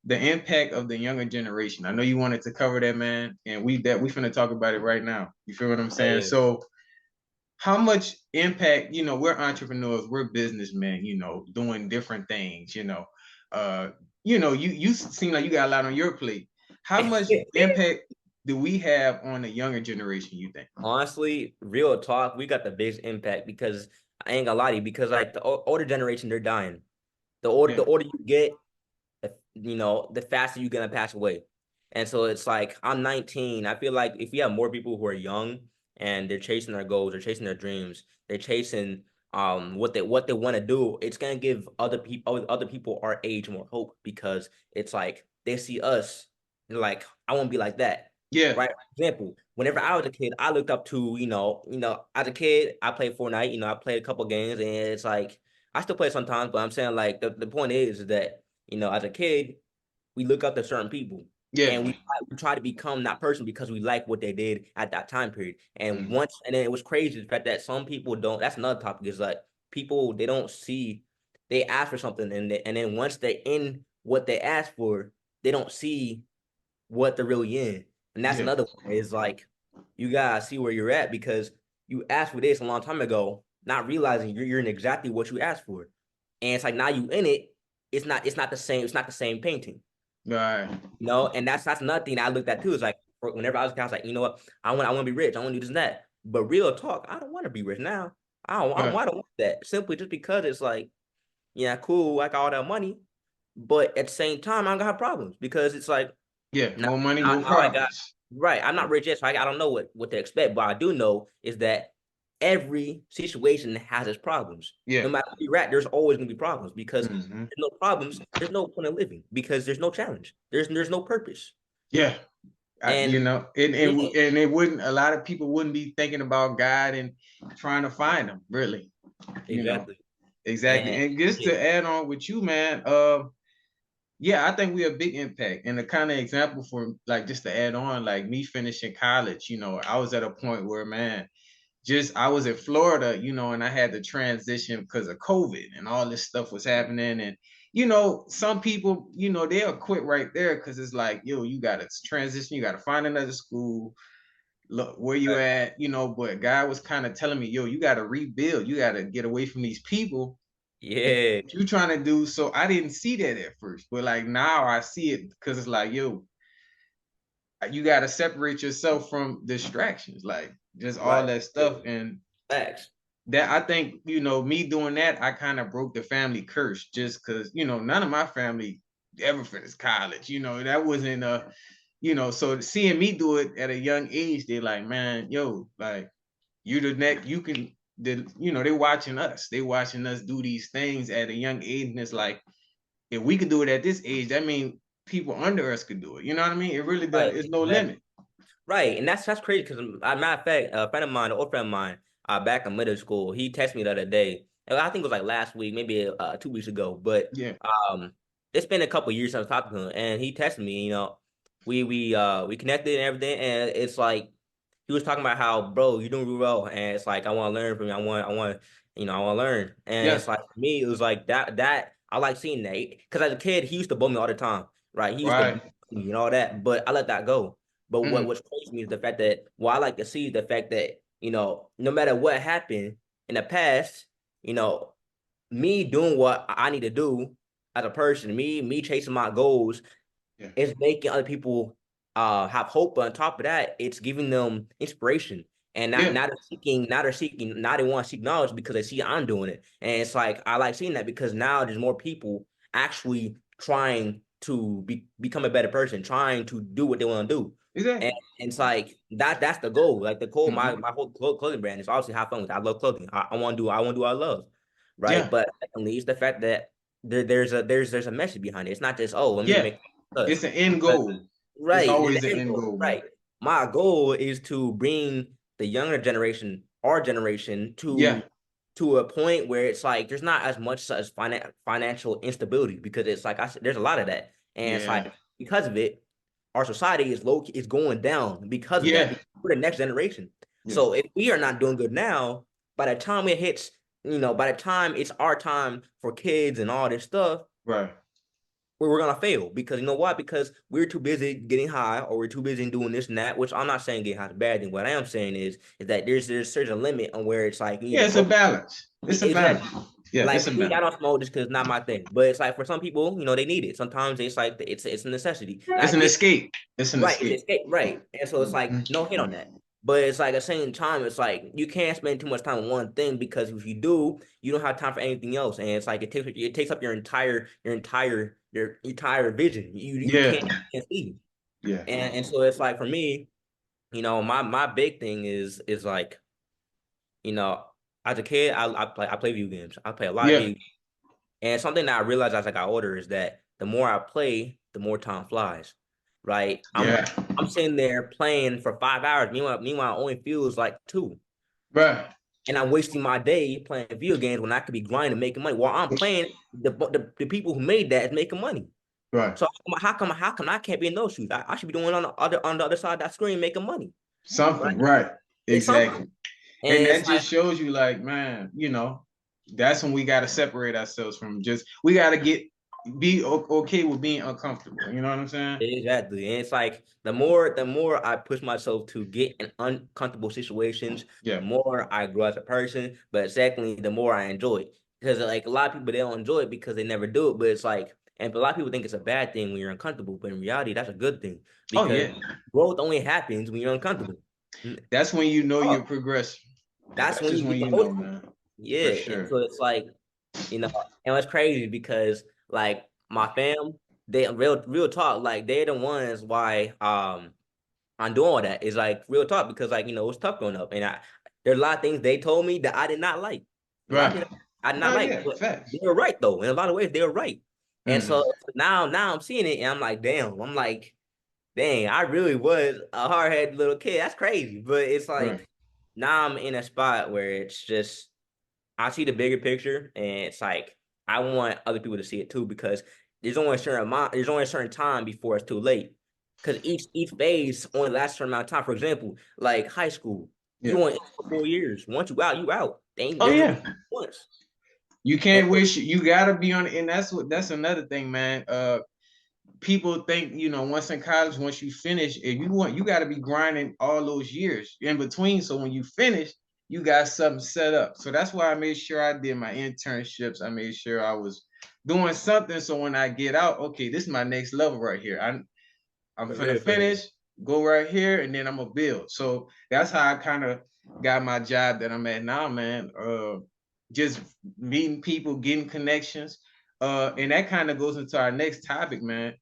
the impact of the younger generation. I know you wanted to cover that, man, and we finna talk about it right now. You feel what I'm Oh saying? yeah. So how much impact, we're entrepreneurs, we're businessmen, doing different things, uh, you seem like you got a lot on your plate. How much impact do we have on the younger generation, you think? Honestly, real talk, we got the biggest impact because I ain't gonna lie to you, because like the older generation, they're dying. The Yeah, older you get, the faster you're gonna pass away. And so it's like I'm 19. I feel like if we have more people who are young and they're chasing their goals, they're chasing their dreams, they're chasing what they want to do, it's gonna give other people our age more hope, because it's like they see us and like, I want to be like that. yeah, Right. For example, whenever I was a kid, I looked up to, as a kid, I played Fortnite, I played a couple games, and it's like I still play sometimes, but I'm saying like the point is that as a kid, we look up to certain people, yeah. and we try to become that person because we like what they did at that time period. And Mhm. then it was crazy the fact that some people don't. That's another topic. Is like people, they don't see, they ask for something, and then once they're in what they ask for, they don't see what they're really in. And that's Yeah, another one. Is like you gotta see where you're at, because you asked for this a long time ago, not realizing you're in exactly what you asked for. And it's like now you in it, it's not the same, it's not the same painting. right. And that's another thing I looked at too. Is like, whenever I was like, you know what, I want to be rich, I want to do this and that. But real talk, I don't want to be rich now. Right. I don't want that, simply just because it's like, yeah, cool, I got all that money, but at the same time, I'm gonna have problems, because it's like, Yeah, now, more money, now, more now I got, problems. right. I'm not rich yet, so I don't know what to expect. But I do know is that every situation has its problems. Yeah. No matter where you're at, there's always gonna be problems, because Hmm. there's no problems, there's no point in living, because there's no challenge. There's no purpose. Yeah. And yeah, And it wouldn't, a lot of people wouldn't be thinking about God and trying to find him, really. You know, exactly. exactly. And And just yeah, to add on with you, man, yeah, I think we're a big impact. And the kind of example for, like, just to add on, like me finishing college, I was at a point where, man, just I was in Florida, and I had to transition because of COVID and all this stuff was happening. And some people, they'll quit right there because it's like, yo, you gotta transition, you gotta find another school, look where you right. at, but God was kind of telling me, yo, you gotta rebuild, you gotta get away from these people and Yeah, what you trying to do. So I didn't see that at first, but like now I see it because it's like, yo, you gotta separate yourself from distractions, like just all right. that stuff. And Facts. that I think, me doing that, I kind of broke the family curse just because, none of my family ever finished college. That wasn't so seeing me do it at a young age, they're like, man, yo, like you the next, you can they're watching us. They watching us do these things at a young age. And it's like, if we could do it at this age, that means people under us could do it. You know what I mean? It really does, Right. it's no Exactly. limit. Right, and that's crazy, because, matter of fact, a friend of mine, an old friend of mine, back in middle school, he texted me the other day. And I think it was like last week, maybe 2 weeks ago. But Yeah. um, it's been a couple years since I talked to him, and he texted me. We connected and everything, and it's like he was talking about how, bro, you're doing really well, and it's like, I want to learn from you. I want to learn, and Yeah. it's like, for me, it was like that I like seeing that, because as a kid, he used to bully me all the time, right? He used to Right. bully me and all that, but I let that go. But Mm-hmm. what's crazy to me is the fact that what I like to see is the fact that, no matter what happened in the past, you know, me doing what I need to do as a person, me chasing my goals, Yeah. is making other people have hope. But on top of that, it's giving them inspiration. And Yeah. now they want to seek knowledge because they see I'm doing it. And it's like, I like seeing that, because now there's more people actually trying to become a better person, trying to do what they want to do. And Exactly. it's like that's the goal. Like the goal, my Mm-hmm. my whole clothing brand is obviously have fun with it. I love clothing. I want to do what I love. Right. Yeah. But secondly, it's the fact that there's a message behind it. It's not just, oh, let me Yeah. make us. It's an end But goal. It's right, always an the end end goal. goal, man. Right. My goal is to bring the younger generation, our generation, Yeah. to a point where it's like there's not as much as financial instability, because it's like I said, there's a lot of that. And it's Yeah. like, because of it, our society is going down because of that, Yeah. because we're the next generation. Yeah. So if we are not doing good now, by the time it hits, by the time it's our time for kids and all this stuff, Right. we're gonna fail because you know what? Because we're too busy getting high or we're too busy doing this and that. Which I'm not saying getting high is a bad thing. What I am saying is that there's certain limit on where it's like you need Yeah, to it's a focus. balance. It's a balance. Exactly. Yeah, Like it's a for me, I balance. don't smoke just because it's not my thing. But it's like for some people, they need it. Sometimes it's like it's a necessity. And I It's an get escape. It's an right, it's escape. escape, right. And so it's like Mhm. no hate on that. But it's like at the same time, it's like you can't spend too much time on one thing because if you do, you don't have time for anything else. And it's like it takes up your entire vision. You Yeah, can't see. yeah, And so it's like for me, my big thing is like, you know, as a kid, I play video games. I play a lot of yeah, video games. And something that I realized as I got older is that the more I play, the more time flies. Right? I'm yeah. I'm sitting there playing for 5 hours. Meanwhile, it only feels like two. Right, And I'm wasting my day playing video games when I could be grinding, making money. While I'm playing, the people who made that is making money. right. So how come I can't be in those shoes? I should be doing on the other side of that screen making money. Right? Something, right. It's something. Exactly. And And it's that like just shows you, like, man, that's when we got to separate ourselves from we got to be okay with being uncomfortable. You know what I'm saying? exactly. And it's like the more I push myself to get in uncomfortable situations, the Yeah, more I grow as a person. But secondly, the more I enjoy it. Because like a lot of people they don't enjoy it because they never do it. But it's like, and a lot of people think it's a bad thing when you're uncomfortable, but in reality, that's a good thing oh because yeah. growth only happens when you're uncomfortable. That's when you know Oh, you're progressing. that's That's when just you when get the you know, most. man. For Yeah. And sure. so it's like, you know, and it's crazy because like my fam, they real talk, like they're the ones why I'm doing all that. It's like real talk because like, it was tough growing up. And there's a lot of things they told me that I did not like. A lot of Right. things I did not Oh like, yeah, but facts. they were right though. In a lot of ways, they were right. And Mhm. so now I'm seeing it and I'm like, damn, I'm like, dang, I really was a hard-headed little kid. That's crazy. But it's Right. like now I'm in a spot where it's just I see the bigger picture, and it's like I want other people to see it too because there's only a certain time before it's too late. Because each phase only lasts a certain amount of time. For example, like high school, Yeah. you only in for 4 years. Once you out, you out. Oh There's yeah. once. You And can't wish you gotta be on it. And that's another thing, man. People think, once in college, once you finish, if you want, you gotta be grinding all those years in between. So when you finish, you got something set up. So that's why I made sure I did my internships. I made sure I was doing something. So when I get out, okay, this is my next level right here. I'm for gonna real, for real. finish, go right here, and then I'm gonna build. So that's how I kind of got my job that I'm at now, man. Just meeting people, getting connections. And that kind of goes into our next topic, man.